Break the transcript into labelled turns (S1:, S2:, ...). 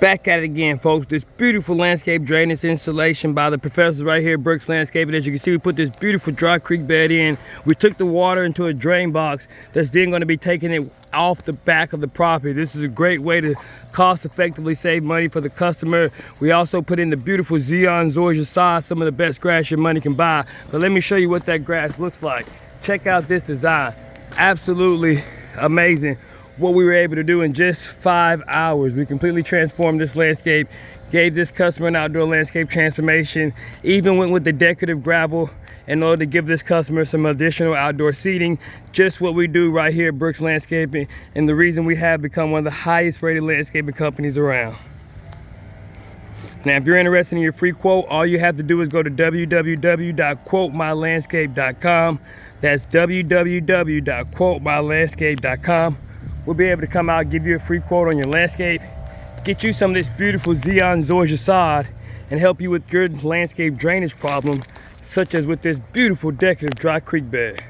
S1: Back at it again, folks. This beautiful landscape drainage installation by the professors right here, Brooks Landscaping. As you can see, we put this beautiful dry creek bed in. We took the water into a drain box that's then going to be taking it off the back of the property. This is a great way to cost effectively save money for the customer. We also put in the beautiful Xeon Zoysia sod, some of the best grass your money can buy. But let me show you what that grass looks like. Check out this design. Absolutely amazing what we were able to do in just 5 hours. We completely transformed this landscape, gave this customer an outdoor landscape transformation, even went with the decorative gravel in order to give this customer some additional outdoor seating. Just what we do right here at Brooks Landscaping, and the reason we have become one of the highest rated landscaping companies around. Now, if you're interested in your free quote, all you have to do is go to www.quotemylandscape.com. That's www.quotemylandscape.com. We'll be able to come out, give you a free quote on your landscape, get you some of this beautiful Xeon Zoysia sod, and help you with your landscape drainage problem, such as with this beautiful decorative dry creek bed.